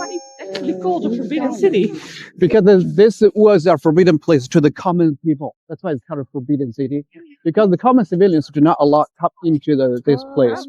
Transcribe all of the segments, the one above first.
why it's actually called the Forbidden City? Because this was a forbidden place to the common people. That's why it's called a forbidden city. Because the common civilians do not allow come into this place,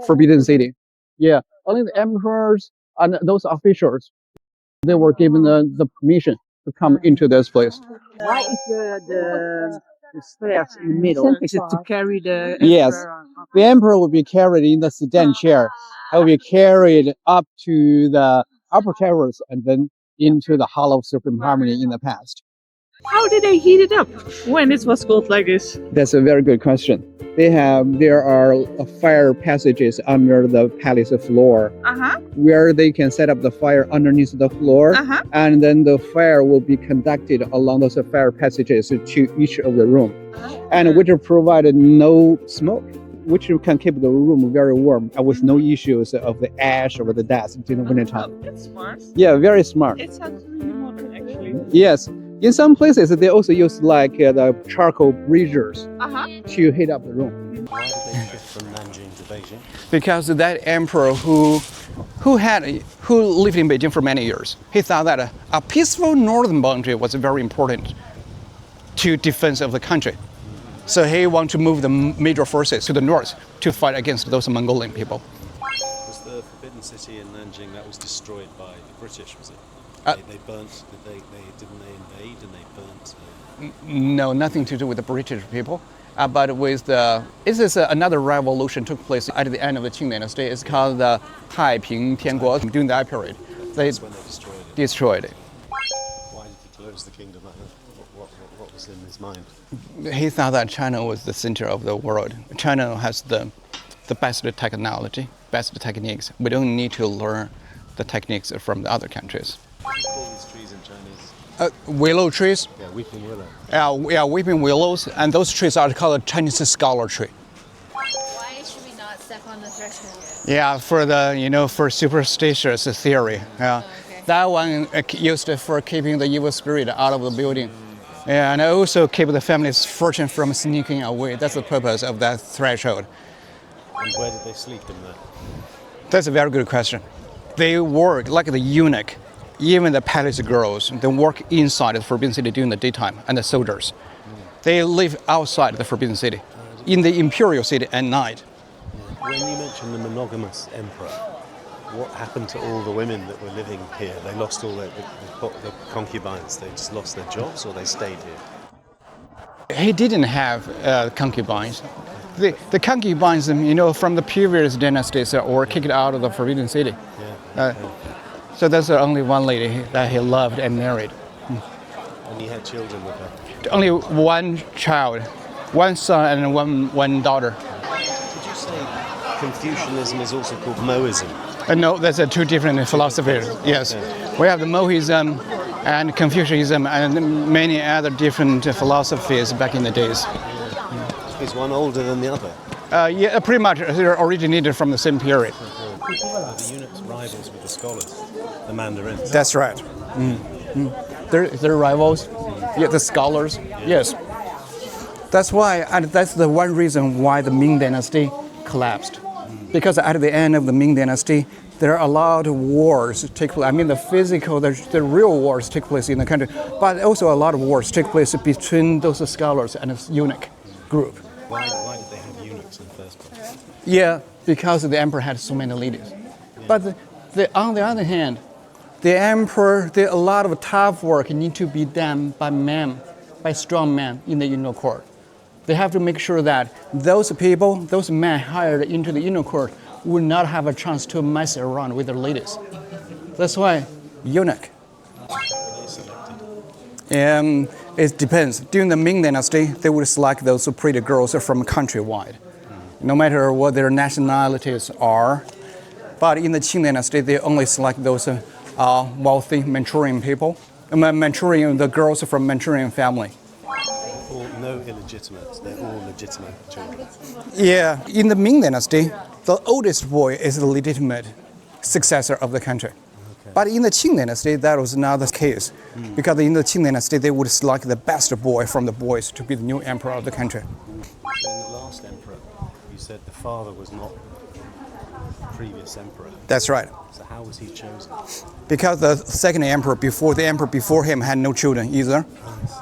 forbidden city. Yeah, only the emperors and those officials, they were given the permission to come into this place. Why is the stairs in the middle? Is it to carry the Yes, the emperor will be carried in the sedan chair. He will be carried up to the upper terrace and then into the Hall of Supreme Harmony in the past. How did they heat it up when it was built like this? That's a very good question. There are fire passages under the palace floor where they can set up the fire underneath the floor, and then the fire will be conducted along those fire passages to each of the room, and which provided no smoke, which can keep the room very warm with no issues of the ash or the dust during the wintertime. That's smart. Yeah, very smart. It sounds really modern, actually. Yes. In some places, they also use like the charcoal braziers to heat up the room. Why did they shift from Nanjing to Beijing? Because that emperor who lived in Beijing for many years, he thought that a peaceful northern boundary was very important to defense of the country. So he wanted to move the major forces to the north to fight against those Mongolian people. Was the forbidden city in Nanjing that was destroyed by the British? Was it? They burnt. Didn't they invade and they burnt? No, nothing to do with the British people. But with another revolution took place at the end of the Qing dynasty. It's called the Taiping Tianguo. During that period, That's when they destroyed it. Why did he close the kingdom? What was in his mind? He thought that China was the center of the world. China has the best technology, best techniques. We don't need to learn the techniques from the other countries. What do you call these trees in Chinese? Willow trees. Yeah, weeping willow. Yeah, weeping willows, and those trees are called Chinese scholar tree. Why should we not step on the threshold? Yeah, for superstitious theory. Yeah, okay. That one used for keeping the evil spirit out of the building. Yeah, and also keep the family's fortune from sneaking away. That's the purpose of that threshold. And where did they sleep in there? That's a very good question. They work like the eunuch. Even the palace girls, they work inside the Forbidden City during the daytime, and the soldiers. They live outside the Forbidden City, in the imperial city at night. When you mentioned the monogamous emperor, what happened to all the women that were living here? They lost all the concubines. They just lost their jobs, or they stayed here? He didn't have concubines. The concubines, from the previous dynasties were kicked out of the Forbidden City. So that's the only one lady that he loved and married. And he had children with her? Only one child, one son and one daughter. Did you say Confucianism is also called Moism? No, that's two different philosophies. Yes, we have the Mohism and Confucianism and many other different philosophies back in the days. Is one older than the other? Yeah, pretty much. They're originated from the same period. The eunuchs rivals with the scholars, the mandarins. That's right. They're rivals. Yeah, the scholars. Yes. That's why, and that's the one reason why the Ming Dynasty collapsed. Because at the end of the Ming Dynasty, there are a lot of wars take place. I mean, the real wars take place in the country, but also a lot of wars take place between those scholars and the eunuch group. Why did they have eunuchs in the first place? Yeah, because the emperor had so many ladies. Yeah. But on the other hand, the emperor, a lot of tough work need to be done by men, by strong men in the eunuch court. They have to make sure that those men hired into the eunuch court, would not have a chance to mess around with their ladies. That's why eunuch. Were they selected? It depends. During the Ming Dynasty, they would select those pretty girls from countrywide, no matter what their nationalities are. But in the Qing Dynasty, they only select those wealthy Manchurian people, the girls from Manchurian family. No illegitimate, they're all legitimate children. Yeah, in the Ming Dynasty, the oldest boy is the legitimate successor of the country. Okay. But in the Qing Dynasty, that was not the case. Because in the Qing Dynasty, they would select the best boy from the boys to be the new emperor of the country. So in the last emperor, you said the father was not previous emperor. That's right. So how was he chosen? Because the second emperor before him had no children either.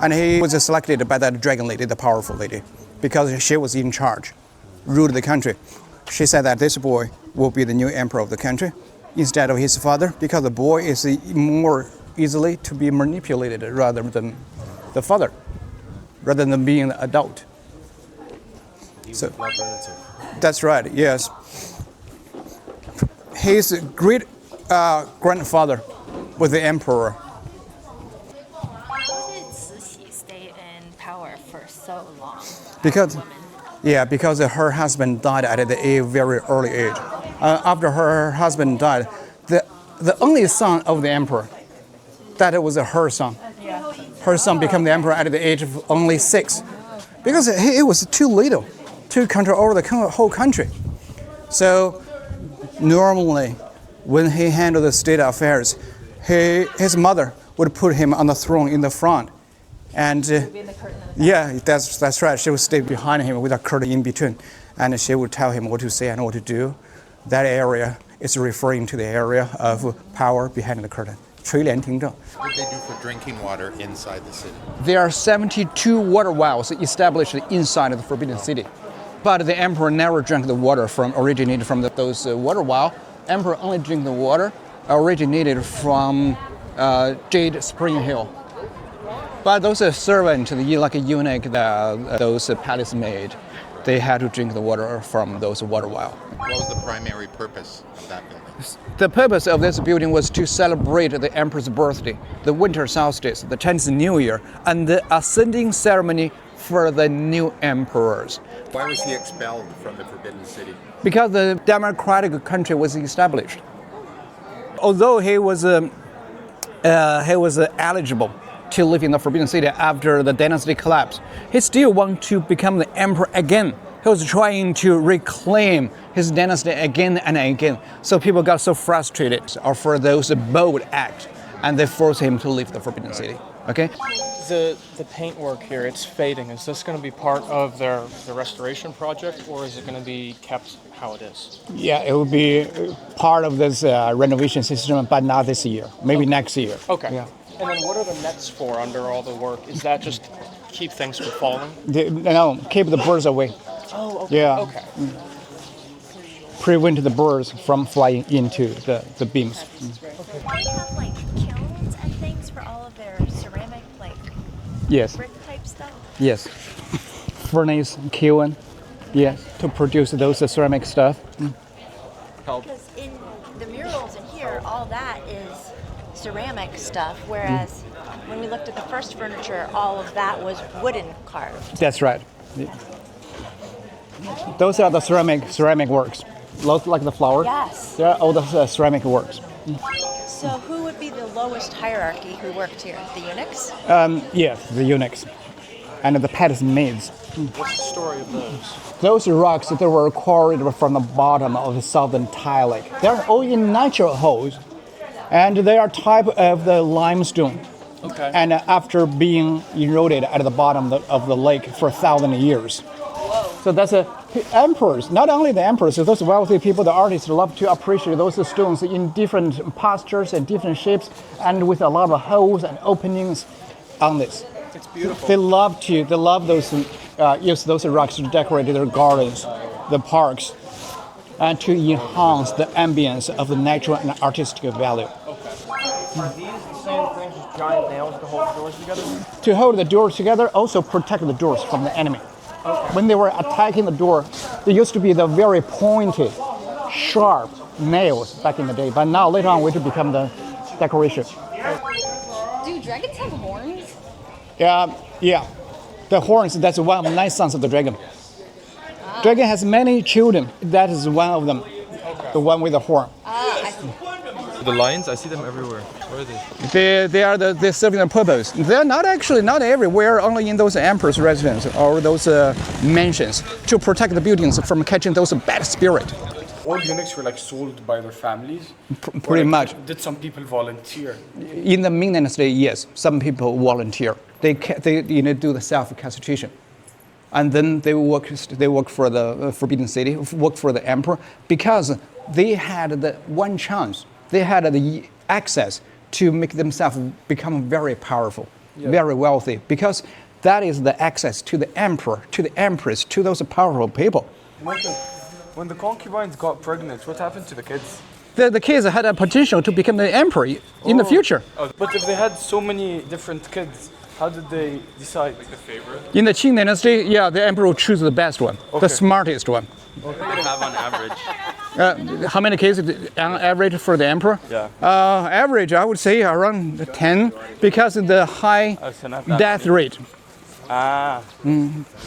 And he was selected by that dragon lady, the powerful lady, because she was in charge, ruled the country. She said that this boy will be the new emperor of the country instead of his father, because the boy is more easily to be manipulated rather than the father, rather than being an adult. He was a blood relative. That's right, yes. His great grandfather was the emperor. How did Cixi stay in power for so long? Because her husband died at a very early age. After her husband died, the only son of the emperor, that was her son. Her son became the emperor at the age of only 6, because he was too little to control the whole country. So normally, when he handled the state affairs, his mother would put him on the throne in the front. And that's right. She would stay behind him with a curtain in between, and she would tell him what to say and what to do. That area is referring to the area of power behind the curtain. 垂帘听政. What did they do for drinking water inside the city? There are 72 water wells established inside of the Forbidden City, but the emperor never drank the water originated from those water wells. Emperor only drank the water originated from Jade Spring Hill. But those servants, like a eunuch, those palace maid, they had to drink the water from those water wells. What was the primary purpose of that building? The purpose of this building was to celebrate the emperor's birthday, the winter solstice, the Chinese New Year, and the ascending ceremony for the new emperors. Why was he expelled from the Forbidden City? Because the democratic country was established. Although he was eligible to live in the Forbidden City after the dynasty collapse, he still wanted to become the emperor again. He was trying to reclaim his dynasty again and again. So people got so frustrated for those bold acts, and they forced him to leave the Forbidden City. Okay. The paintwork here, it's fading. Is this going to be part of the restoration project, or is it going to be kept how it is? Yeah, it will be part of this renovation system, but not this year. Maybe next year. Okay. Yeah. And then what are the nets for under all the work? Is that just keep things from falling? No, keep the birds away. Oh, okay. Yeah. Okay. Prevent the birds from flying into the beams. Do they have like kilns and things for all of their ceramic, like Yes. brick type stuff? Yes. Furnace, kiln, yes, to produce those ceramic stuff. Because in the murals in here, all that is ceramic stuff, whereas when we looked at the first furniture, all of that was wooden carved. That's right. Those are the ceramic works. Look like the flower. Yes. They are all the ceramic works. So who would be the lowest hierarchy who worked here? The eunuchs? Yes, the eunuchs and the palace maids. What's the story of those? Those rocks that were quarried from the bottom of the southern Thai lake. They're all in natural holes, and they are type of the limestone. Okay. And after being eroded at the bottom of the lake for 1,000 years. So that's emperors, not only the emperors, those wealthy people, the artists love to appreciate those stones in different postures and different shapes, and with a lot of holes and openings on this. It's beautiful. They love those, use those rocks to decorate their gardens, the parks, and to enhance the ambience of the natural and artistic value. Are these the same things as giant nails to hold the doors together? To hold the doors together, also protect the doors from the enemy. When they were attacking the door, there used to be the very pointed, sharp nails back in the day, but now later on it become the decoration. Do dragons have horns? Yeah. The horns, that's one of the 9 sons of the dragon. Dragon has many children. That is one of them, the one with the horn. I see. The lions, I see them everywhere. Where are they? They're serving a purpose. They're not everywhere, only in those emperor's residences or those mansions to protect the buildings from catching those bad spirits. All eunuchs were like sold by their families? Pretty much. Did some people volunteer? In the Ming Dynasty, yes, some people volunteer. They do the self-castration. and then they work for the Forbidden City, work for the emperor, because they had the one chance, they had the access to make themselves become very powerful, very wealthy, because that is the access to the emperor, to the empress, to those powerful people. Michael, when the concubines got pregnant, what happened to the kids? The kids had a potential to become the emperor in the future. Oh, but if they had so many different kids, how did they decide? Like the favorite? In the Qing dynasty, the emperor will choose the best one, the smartest one. What do they have on average? How many kids on average for the emperor? Yeah. Average, I would say around 10, because of the high death rate. So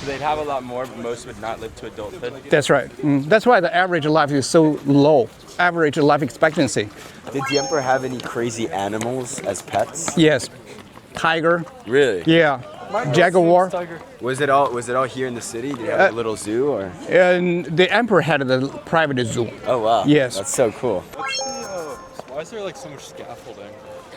they'd have a lot more, but most would not live to adulthood. That's right. That's why the average life is so low. Average life expectancy. Did the emperor have any crazy animals as pets? Yes. Tiger. Really? Yeah. Jaguar. Was it all here in the city? Did you have a little zoo or? And the emperor had the private zoo. Oh wow. Yes. That's so cool. Why is there like so much scaffolding?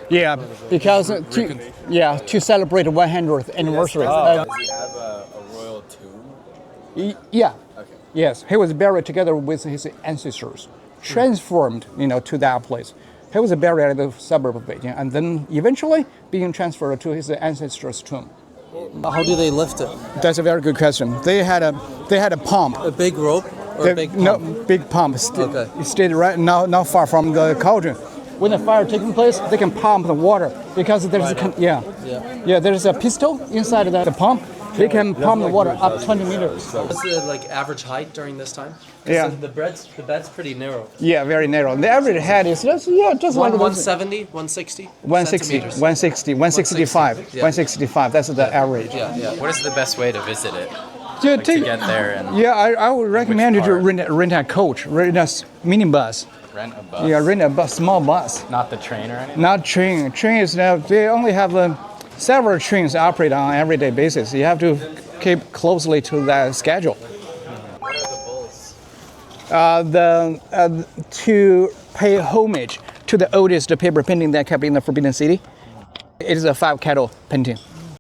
Yeah, because to celebrate 100th anniversary. Does he have a royal tomb? Yeah. Okay. Yes, he was buried together with his ancestors, transformed, to that place. He was buried at the suburb of Beijing, and then eventually being transferred to his ancestors' tomb. How do they lift it? That's a very good question. They had a pump. A big rope or a big pump? No, big pump. It stayed right now, not far from the cauldron. When the fire taking place, they can pump the water because there's there's a pistol inside the pump. They can pump the water up 20 meters. What's the average height during this time? Yeah. The bed's pretty narrow. Yeah, very narrow. The average head is just like 170, 160? 160, 160, 165. 165, that's the average. Yeah. What is the best way to visit it? To get there? And I would recommend you to rent a coach, rent a minibus. Rent a bus? Yeah, rent a bus, small bus. Not the train or anything? Not train. Train is, they only have several trains operate on an everyday basis. You have to keep closely to that schedule. What are the bulls? To pay homage to the oldest paper painting that kept in the Forbidden City, it is a 5 cattle painting.